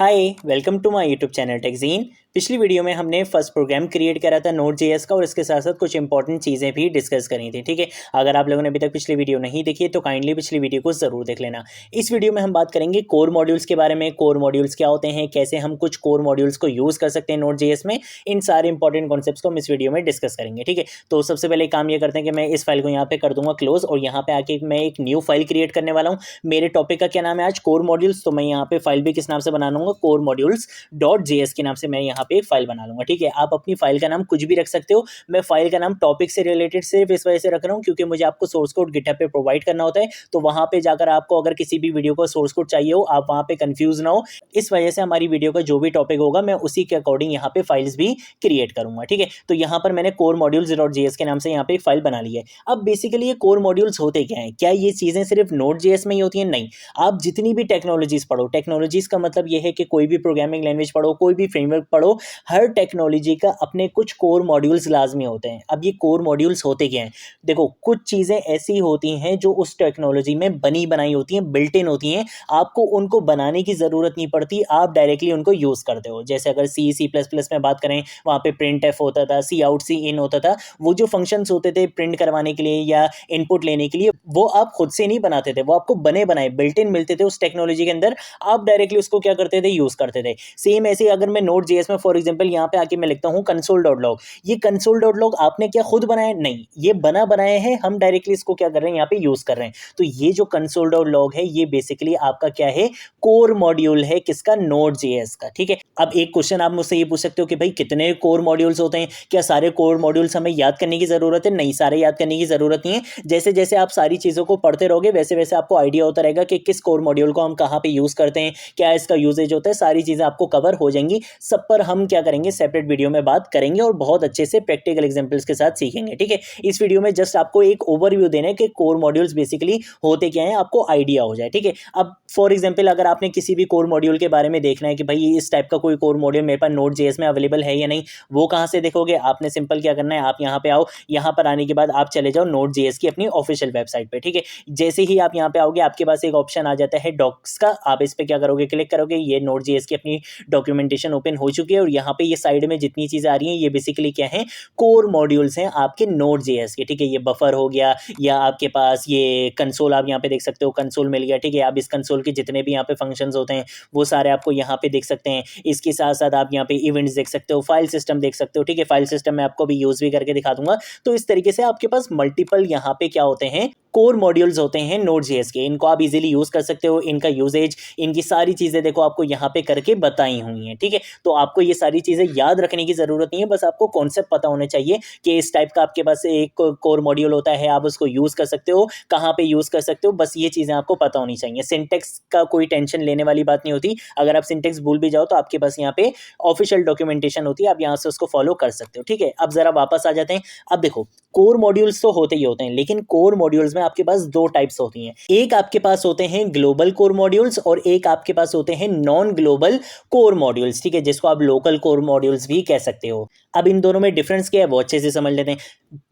Hi welcome to my YouTube channel टेक्जीन। पिछली video में हमने फर्स्ट प्रोग्राम क्रिएट करा था Node.js का और इसके साथ साथ कुछ इंपॉर्टेंट चीज़ें भी डिस्कस करी थी। ठीक है, अगर आप लोगों ने अभी तक पिछली वीडियो नहीं देखी है तो काइंडली पिछली वीडियो को ज़रूर देख लेना। इस वीडियो में हम बात करेंगे कोर मॉड्यूल्स के बारे में। कोर मॉड्यूल्स क्या होते हैं, कैसे हम कुछ कोर मॉड्यूल्स को यूज़ कर सकते हैं Node.js में, इन सारे इंपॉर्टेंट कॉन्सेप्ट्स को हम इस वीडियो में डिस्कस करेंगे। ठीक है, तो सबसे पहले काम ये करते हैं कि मैं इस फाइल को यहाँ पे कर दूंगा क्लोज और यहाँ पे आके मैं एक न्यू फाइल क्रिएट करने वाला हूँ। मेरे टॉपिक का क्या नाम है आज, कोर मॉड्यूल्स। तो मैं यहाँ पे फाइल भी किस नाम से बना लूंगा, कोर मॉड्यूल्स .js के नाम से मैं यहाँ पे एक फाइल बना लूंगा। ठीक है, आप अपनी फाइल का नाम कुछ भी रख सकते हो। मैं फाइल का नाम टॉपिक से रिलेटेड सिर्फ इस वजह से रख रहा हूँ क्योंकि मुझे आपको सोर्स कोड गिटहब पे प्रोवाइड करना होता है। तो वहां पे जाकर आपको अगर किसी भी वीडियो का सोर्स कोड चाहिए हो, आप वहां पे कंफ्यूज ना हो। इस वजह से हमारी वीडियो का जो भी टॉपिक होगा मैं उसी के अकॉर्डिंग यहाँ पे फाइल्स भी क्रिएट करूंगा। ठीक है, तो यहाँ पर मैंने कोर मॉड्यूल्स .js के नाम से यहाँ पे एक फाइल बना ली है। अब बेसिकली ये कोर मॉड्यूल्स होते क्या है, क्या ये चीजें सिर्फ Node.js में ही होती हैं? नहीं, आप जितनी भी टेक्नोलॉजीज पढ़ो, टेक्नोलॉजीज का मतलब ये है कि कोई भी प्रोग्रामिंग लैंग्वेज पढ़ो, कोई भी फ्रेमवर्क पढ़ो, हर टेक्नोलॉजी का अपने कुछ कोर मॉड्यूल्स लाजमी होते हैं। अब ये कोर मॉड्यूल्स होते क्या हैं, देखो कुछ चीज़ें ऐसी होती हैं जो उस टेक्नोलॉजी में बनी बनाई होती हैं, बिल्ट इन होती हैं, आपको उनको बनाने की ज़रूरत नहीं पड़ती, आप डायरेक्टली उनको यूज़ करते हो। जैसे अगर C++ में बात करें, वहाँ पे प्रिंट एफ होता था, सी आउट सी इन होता था। वो जो फंक्शंस होते थे प्रिंट करवाने के लिए या इनपुट लेने के लिए, वो आप खुद से नहीं बनाते थे, वो आपको बने बनाए बिल्ट इन मिलते थे उस टेक्नोलॉजी के अंदर। आप डायरेक्टली उसको क्या करते थे, यूज़ करते थे। सेम ऐसे अगर मैं Node.js में फॉर एग्जांपल यहाँ पे आके मैं लिखता हूँ console.log, ये console.log आपने क्या खुद बनाया? नहीं, ये बना बनाए हैं, हम डायरेक्टली इसको क्या कर रहे हैं, यहाँ पे यूज कर रहे हैं। तो ये जो console.log है ये बेसिकली आपका क्या है, कोर मॉड्यूल है, किसका? Node.js का। ठीक है, अब एक क्वेश्चन आप मुझसे ये पूछ सकते हो कि भाई कितने कोर मॉड्यूल्स होते हैं, क्या सारे कोर मॉड्यूल्स हमें याद करने की जरूरत है? नहीं, सारे याद करने की जरूरत नहीं है। जैसे जैसे आप सारी चीजों को पढ़ते रहोगे वैसे वैसे आपको आइडिया होता रहेगा कि किस कोर मॉड्यूल को हम कहाँ पे यूज करते हैं, क्या इसका यूजेज होता है, सारी चीजें आपको कवर हो जाएंगी। सब पर हम क्या करेंगे, सेपरेट वीडियो में बात करेंगे और बहुत अच्छे से प्रैक्टिकल एग्जांपल्स के साथ सीखेंगे। ठीक है, इस वीडियो में जस्ट आपको एक ओवरव्यू देना है कि कोर मॉड्यूल्स बेसिकली होते क्या हैं, आपको आइडिया हो जाए। ठीक है, अब फॉर एग्जांपल अगर आपने किसी भी कोर मॉड्यूल के बारे में देखना है कि भाई इस टाइप का कोई कोर मॉड्यूल मेरे पास Node.js में अवेलेबल है या नहीं, वो कहाँ से देखोगे? आपने सिंपल क्या करना है, आप यहाँ पे आओ, यहाँ पर आने के बाद आप चले जाओ Node.js की अपनी ऑफिशियल वेबसाइट पे। ठीक है, जैसे ही आप यहाँ पे आओगे आपके पास एक ऑप्शन आ जाता है डॉक्स का, आप इस पे क्या करोगे, क्लिक करोगे, ये Node.js की अपनी डॉक्यूमेंटेशन ओपन हो चुकी है और यहाँ पे ये साइड में जितनी चीजें आ रही हैं ये बेसिकली क्या है, कोर मॉड्यूल्स हैं आपके Node.js के। ठीक है, ये बफर हो गया या आपके पास ये कंसोल, आप यहाँ पे देख सकते हो कंसोल मिल गया। ठीक है, आप इस कंसोल के जितने भी यहाँ पे फंक्शंस होते हैं वो सारे आपको यहाँ पे देख सकते हैं। इसके साथ साथ आप यहाँ पे इवेंट्स देख सकते हो, फाइल सिस्टम देख सकते हो। ठीक है, फाइल सिस्टम में आपको भी यूज भी करके दिखा दूंगा। तो इस तरीके से आपके पास मल्टीपल यहाँ पे क्या होते हैं, कोर मॉड्यूल्स होते हैं Node.js के। इनको आप इजीली यूज कर सकते हो, इनका यूजेज, इनकी सारी चीजें देखो आपको यहाँ पे करके बताई हुई हैं। ठीक है, तो आपको ये सारी चीजें याद रखने की जरूरत नहीं है, बस आपको कॉन्सेप्ट पता होने चाहिए कि इस टाइप का आपके पास एक कोर मॉड्यूल होता है, आप उसको यूज कर सकते हो, कहाँ पे यूज कर सकते हो, बस ये चीजें आपको पता होनी चाहिए। सिंटेक्स का कोई टेंशन लेने वाली बात नहीं होती, अगर आप सिंटेक्स भूल भी जाओ तो आपके पास यहाँ पे ऑफिशियल डॉक्यूमेंटेशन होती है, आप यहाँ से उसको फॉलो कर सकते हो। ठीक है, अब जरा वापस आ जाते हैं। अब देखो कोर मॉड्यूल्स तो होते ही होते हैं, लेकिन कोर मॉड्यूल्स में आपके पास दो टाइप्स होती हैं। एक आपके पास होते हैं ग्लोबल कोर मॉड्यूल्स और एक आपके पास होते हैं नॉन ग्लोबल कोर मॉड्यूल्स। ठीक है, जिसको आप लोकल कोर मॉड्यूल्स भी कह सकते हो। अब इन दोनों में डिफरेंस क्या है वो अच्छे से समझ लेते हैं।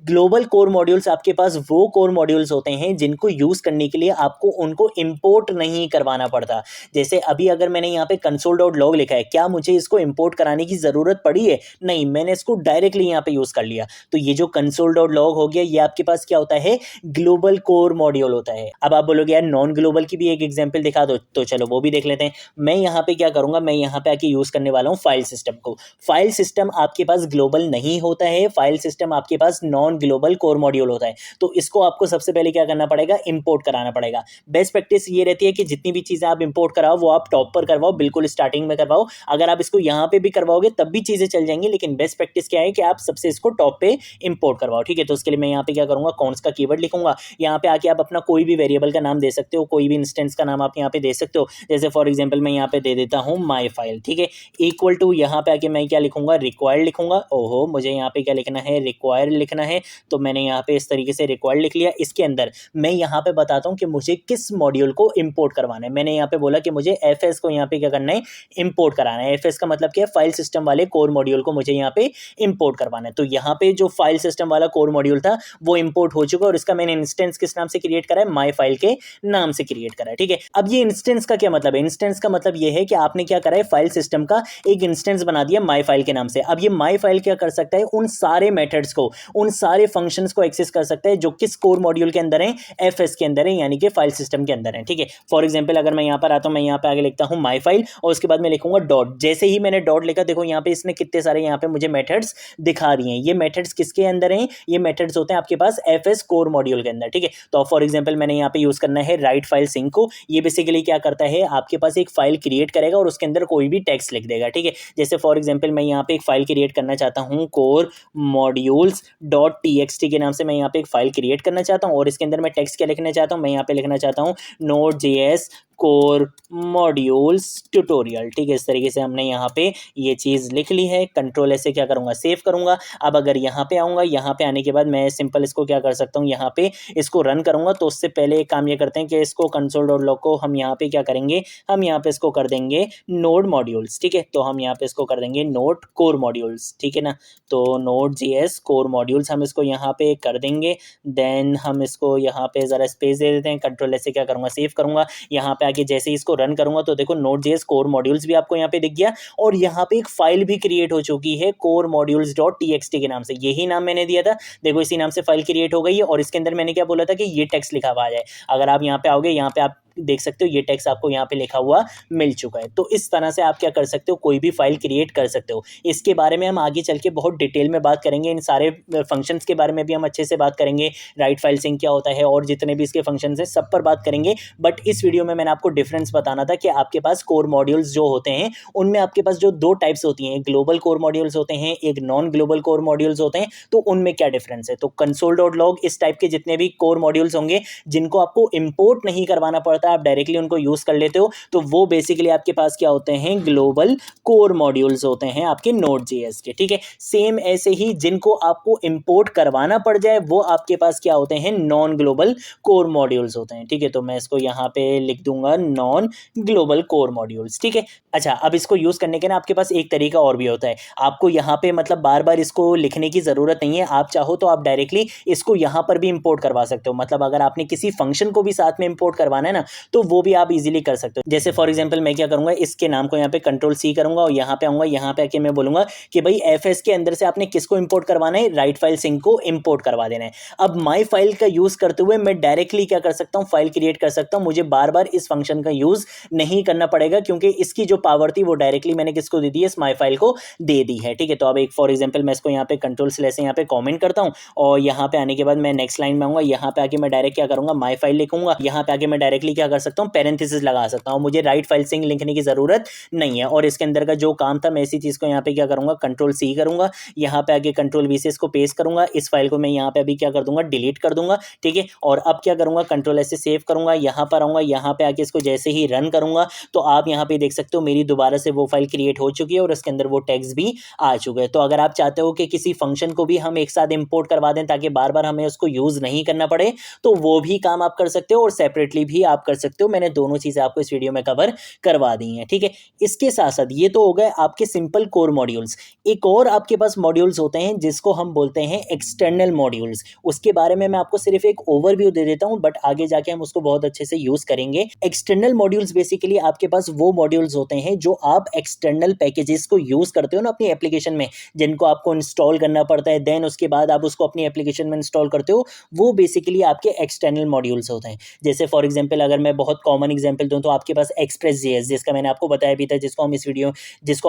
ग्लोबल कोर मॉड्यूल्स आपके पास वो कोर मॉड्यूल्स होते हैं जिनको यूज करने के लिए आपको उनको इंपोर्ट नहीं करवाना पड़ता। जैसे अभी अगर मैंने यहाँ पे console.log लिखा है, क्या मुझे इसको इंपोर्ट कराने की जरूरत पड़ी है? नहीं, मैंने इसको डायरेक्टली यहाँ पे यूज कर लिया। तो ये जो console.log हो गया, ये आपके पास क्या होता है, ग्लोबल कोर मॉड्यूल होता है। अब आप बोलोगे यार नॉन ग्लोबल की भी एक एग्जाम्पल दिखा दो, तो चलो वो भी देख लेते हैं। मैं यहाँ पे क्या करूंगा, मैं यहाँ पे आके यूज करने वाला हूँ फाइल सिस्टम को। फाइल सिस्टम आपके पास ग्लोबल नहीं होता है, फाइल सिस्टम आपके पास नॉन ग्लोबल कोर मॉड्यूल होता है। तो इसको आपको सबसे पहले क्या करना पड़ेगा, इंपोर्ट कराना पड़ेगा। बेस्ट प्रैक्टिस ये रहती है कि जितनी भी चीजें आप इंपोर्ट कराओ वो आप टॉप पर करवाओ, बिल्कुल स्टार्टिंग में करवाओ। अगर आप इसको यहाँ पे भी करवाओगे तब भी चीजें चल जाएंगी, लेकिन बेस्ट प्रैक्टिस क्या है कि आप सबसे इसको टॉप पे इंपोर्ट करवाओ। ठीक है, तो उसके लिए मैं यहाँ पे क्या करूंगा, कॉन्स का कीवर्ड लिखूंगा। यहाँ पे आके आप अपना कोई भी वेरिएबल का नाम दे सकते हो, कोई भी इंस्टेंस का नाम आप यहाँ पे दे सकते हो। जैसे फॉर एग्जाम्पल मैं यहाँ पे दे देता हूँ माई फाइल। ठीक है, इक्वल टू यहाँ पे आके मैं क्या लिखूंगा, रिक्वायर्ड लिखूंगा। ओहो, मुझे यहाँ पे क्या लिखना है, रिक्वायर्ड लिखना है। तो मैंने यहाँ पे इस तरीके से रिक्वायर्ड लिख लिया। इसके अंदर मैं यहाँ पे बताता हूँ कि मुझे किस मॉड्यूल को इंपोर्ट करवाना है। मैंने यहाँ पे बोला कि मुझे एफएस को यहाँ पे क्या करना है, इंपोर्ट कराना है। एफएस का मतलब क्या है, फाइल सिस्टम वाले कोर मॉड्यूल को मुझे यहाँ पे इंपोर्ट करवाना है। तो यहाँ पे जो फाइल सिस्टम वाला कोर मॉड्यूल था वो इंपोर्ट हो चुका और इसका मैंने इंस्टेंस किस नाम से क्रिएट करा है, माई फाइल के नाम से क्रिएट करा है, ठीक है। अब ये इंस्टेंस का क्या मतलब है, इंस्टेंस का मतलब ये है कि आपने क्या करा है, फाइल सिस्टम का एक इंस्टेंस बना दिया माई फाइल के नाम से। अब ये माई फाइल क्या कर सकता है, उन सारे मेथड्स को, उन सारे फंक्शंस को एक्सेस कर सकता है जो किस कोर मॉड्यूल के अंदर है, एफएस के अंदर है, यानी कि फाइल सिस्टम के अंदर है, ठीक है। फॉर एग्जांपल अगर मैं यहां पर आता हूं, मैं यहां पे आगे लिखता हूं माई फाइल और उसके बाद मैं लिखूंगा डॉट। जैसे ही मैंने डॉट लिखा, देखो यहां पे इसने कितने सारे यहां पे मुझे मेथड्स दिखा दिए हैं। ये मेथड्स किसके अंदर हैं, ये मेथड्स होते हैं आपके पास एफएस कोर मॉड्यूल के अंदर, ठीक है। तो फॉर एग्जांपल मैंने यहां पे यूज करना है राइट फाइल सिंक को। ये बेसिकली क्या करता है, आपके पास एक फाइल क्रिएट करेगा और उसके अंदर कोई भी टेक्स्ट लिख देगा, ठीक है। जैसे फॉर एग्जांपल मैं यहां पे एक फाइल क्रिएट करना चाहता हूं, कोर मॉड्यूल्स डॉट टीएक्सटी के नाम से मैं यहां पे एक फाइल क्रिएट करना चाहता हूं और इसके अंदर मैं टेक्स्ट क्या लिखना चाहता हूं, मैं यहां पे लिखना चाहता हूं Node.js कोर मॉड्यूल्स ट्यूटोरियल, ठीक है। इस तरीके से हमने यहाँ पे ये चीज़ लिख ली है। कंट्रोल ऐसे क्या करूँगा, सेव करूँगा। अब अगर यहाँ पे आऊँगा, यहाँ पे आने के बाद मैं सिंपल इसको क्या कर सकता हूँ, यहाँ पे इसको रन करूँगा। तो उससे पहले एक काम ये करते हैं कि इसको console.log को हम यहाँ पे क्या करेंगे, हम यहाँ पे इसको कर देंगे नोड मॉड्यूल्स, ठीक है। तो हम यहाँ पे इसको कर देंगे नोड कोर मॉड्यूल्स, ठीक है ना। तो Node.js कोर मॉड्यूल्स हम इसको यहाँ पे कर देंगे। देन हम इसको यहाँ पे ज़रा स्पेस दे देते हैं। कंट्रोल ऐसे क्या करूँगा, सेव करूँगा। यहाँ पे आके जैसे ही इसको रन करूंगा तो देखो Node.js कोर मॉड्यूल्स भी आपको यहाँ पे दिख गया और यहाँ पे एक फाइल भी क्रिएट हो चुकी है कोर मॉड्यूल्स डॉट टीएक्सटी के नाम से। यही नाम मैंने दिया था, देखो इसी नाम से फाइल क्रिएट हो गई है और इसके अंदर मैंने क्या बोला था कि ये टेक्स्ट लिखा हुआ आ जाए। अगर आप यहाँ पे आओगे, यहाँ पे आप देख सकते हो ये टेक्स्ट आपको यहाँ पे लिखा हुआ मिल चुका है। तो इस तरह से आप क्या कर सकते हो, कोई भी फाइल क्रिएट कर सकते हो। इसके बारे में हम आगे चल के बहुत डिटेल में बात करेंगे। इन सारे फंक्शंस के बारे में भी हम अच्छे से बात करेंगे। राइट फाइल सिंक क्या होता है और जितने भी इसके फंक्शंस हैं सब पर बात करेंगे। बट इस वीडियो में मैंने आपको डिफरेंस बताना था कि आपके पास कोर मॉड्यूल्स जो होते हैं उनमें आपके पास जो दो टाइप्स होती हैं, ग्लोबल कोर मॉड्यूल्स होते हैं, एक नॉन ग्लोबल कोर मॉड्यूल्स होते हैं। तो उनमें क्या डिफरेंस है, तो console.log इस टाइप के जितने भी कोर मॉड्यूल्स होंगे जिनको आपको इंपोर्ट नहीं करवाना पड़ता, आप डायरेक्टली उनको यूज कर लेते हो, तो वो बेसिकली आपके पास क्या होते हैं, ग्लोबल कोर मॉड्यूल्स होते हैं आपके Node.js के, ठीक है। सेम ऐसे ही जिनको आपको इंपोर्ट करवाना पड़ जाए वो आपके पास क्या होते हैं, नॉन ग्लोबल कोर मॉड्यूल्स होते हैं, ठीक है। तो मैं इसको यहाँ पे लिख दूंगा नॉन ग्लोबल कोर मॉड्यूल्स, ठीक है। अच्छा, अब इसको यूज करने के ना आपके पास एक तरीका और भी होता है। आपको यहाँ पे मतलब बार बार इसको लिखने की जरूरत नहीं है। आप चाहो तो आप डायरेक्टली इसको यहाँ पर भी इंपोर्ट करवा सकते हो। मतलब अगर आपने किसी फंक्शन को भी साथ में इंपोर्ट करवाना है ना, तो वो भी आप इजीली कर सकते हो। जैसे फॉर एग्जांपल मैं क्या करूंगा, इसके नाम को यहाँ पे कंट्रोल सी करूंगा और यहाँ पे आऊंगा। यहाँ पे आके मैं बोलूंगा कि भाई एफएस के अंदर से आपने किसको इंपोर्ट करवाना है, राइट फाइल सिंक को इंपोर्ट करवा देना है। अब माई फाइल का यूज करते हुए मैं डायरेक्टली क्या कर सकता हूँ, फाइल क्रिएट कर सकता हूँ। मुझे बार बार इस फंक्शन का यूज नहीं करना पड़ेगा क्योंकि इसकी जो पावर थी वो डायरेक्टली मैंने किसको दे दी है, इस माई फाइल को दे दी है, ठीक है। तो अब एक फॉर एग्जांपल मैं इसको यहाँ पे कंट्रोल स्लैश से यहाँ पे कमेंट करता हूँ और यहाँ पे आने के बाद मैं नेक्स्ट लाइन में आऊंगा। यहाँ पे आके मैं डायरेक्ट क्या करूंगा, माई फाइल लिखूंगा। यहाँ पे आके मैं डायरेक्टली क्या कर सकता हूँ, पैरेंथेसिस लगा सकता हूँ। मुझे राइट फाइल सिंक लिखने की जरूरत नहीं है। और इसके अंदर का जो काम था मैं इसी चीज को यहाँ पे क्या करूंगा, कंट्रोल सी करूंगा। यहाँ पे आके कंट्रोल वी से इसको पेस्ट करूंगा। इस फाइल को मैं यहाँ पे अभी क्या कर दूंगा, डिलीट कर दूंगा, ठीक है। और अब क्या करूंगा, कंट्रोल एस से सेव करूंगा। यहाँ पर आऊंगा, यहाँ पे आके इसको जैसे ही रन करूंगा तो आप यहाँ पे देख सकते हो मेरी दोबारा से वो फाइल क्रिएट हो चुकी है और इसके अंदर वो टेक्स्ट भी आ चुका है। तो अगर आप चाहते हो कि किसी फंक्शन को भी हम एक साथ इंपोर्ट करवा दें ताकि बार बार हमें उसको यूज नहीं करना पड़े, तो वो भी काम आप कर सकते हो और सेपरेटली भी आप कर सकते हो। मैंने दोनों चीजें आपको इस वीडियो में कवर करवा दी हैं, ठीक है। इसके साथ साथ ये तो हो गए आपके सिंपल कोर मॉड्यूल्स। एक और आपके पास मॉड्यूल्स होते हैं जिसको हम बोलते हैं एक्सटर्नल मॉड्यूल्स। उसके बारे में मैं आपको सिर्फ एक ओवरव्यू दे देता हूं, बट आगे जाके हम उसको बहुत अच्छे से यूज करेंगे। एक्सटर्नल मॉड्यूल्स बेसिकली आपके पास वो मॉड्यूल्स होते हैं जो आप एक्सटर्नल पैकेजेस को यूज करते हो ना अपनी एप्लीकेशन में, जिनको आपको इंस्टॉल करना पड़ता है, देन उसके बाद आप उसको अपनी एप्लीकेशन में इंस्टॉल करते हो, वो बेसिकली आपके एक्सटर्नल मॉड्यूल्स होते हैं। जैसे फॉर एग्जांपल अगर मैं बहुत कॉमन एग्जांपल दूं तो आपके पास एक्सप्रेस.js, जिसका मैंने आपको बताया भी था, जिसको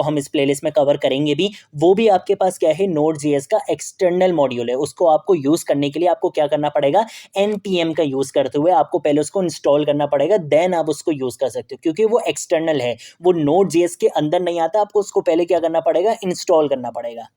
हम इस प्लेलिस्ट में कवर करेंगे भी, वो भी आपके पास क्या है, Node.js का एक्सटर्नल मॉड्यूल है। उसको आपको यूज करने के लिए आपको क्या करना पड़ेगा, npm का यूज करते हुए आपको पहले उसको इंस्टॉल करना पड़ेगा, देन आप उसको यूज कर सकते हो क्योंकि वो एक्सटर्नल है, वो Node.js के अंदर नहीं आता। आपको उसको पहले क्या करना पड़ेगा, इंस्टॉल करना पड़ेगा।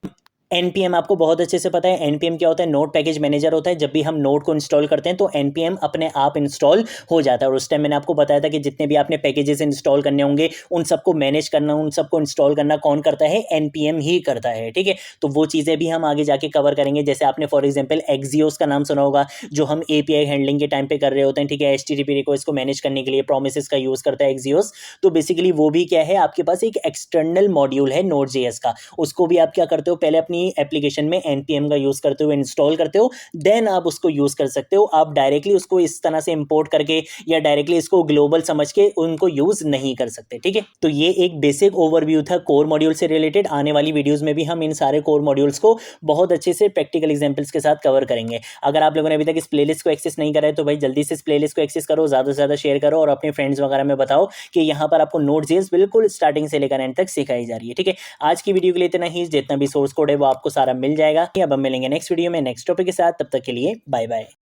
npm आपको बहुत अच्छे से पता है, npm क्या होता है, नोड पैकेज मैनेजर होता है। जब भी हम नोड को इंस्टॉल करते हैं तो npm अपने आप इंस्टॉल हो जाता है। और उस टाइम मैंने आपको बताया था कि जितने भी आपने पैकेजेस इंस्टॉल करने होंगे उन सबको मैनेज करना, उन सबको इंस्टॉल करना कौन करता है, npm ही करता है, ठीक है। तो वो चीज़ें भी हम आगे जाके कवर करेंगे। जैसे आपने फॉर एग्जाम्पल Axios का नाम सुना होगा, जो हम API हैंडलिंग के टाइम पे कर रहे होते हैं, ठीक है। HTTP रिक्वेस्ट को मैनेज करने के लिए प्रोमिसेस का यूज़ करता है Axios। तो बेसिकली वो भी क्या है, आपके पास एक एक्सटर्नल मॉड्यूल है Node.js का। उसको भी आप क्या करते हो, पहले अपनी अपनी एप्लीकेशन में npm का यूज़ करते हो, इंस्टॉल करते हो, देन आप उसको यूज़ कर सकते हो। आप डायरेक्टली उसको इस तरह से इंपोर्ट करके या डायरेक्टली इसको ग्लोबल समझ के उनको यूज़ नहीं कर सकते, ठीक है। तो ये एक बेसिक ओवरव्यू था कोर मॉड्यूल से रिलेटेड। आने वाली वीडियोज़ में भी हम इन सारे कोर मॉड्यूल्स को बहुत अच्छे से प्रैक्टिकल एग्जाम्पल्स के साथ कवर करेंगे। अगर आप लोगों ने अभी तक इस प्लेलिस्ट को एक्सेस नहीं करा है तो भाई जल्दी से इस प्लेलिस्ट को एक्सेस करो, ज़्यादा से ज़्यादा शेयर करो और अपने फ्रेंड्स वगैरह में बताओ कि यहाँ पर आपको Node.js बिल्कुल स्टार्टिंग से लेकर एंड तक सिखाई जा रही है, ठीक है। आज की वीडियो के लिए इतना ही, जितना भी सोर्स कोड है वो आपको सारा मिल जाएगा। अब हम मिलेंगे नेक्स्ट वीडियो में नेक्स्ट टॉपिक के साथ, तब तक के लिए बाय बाय।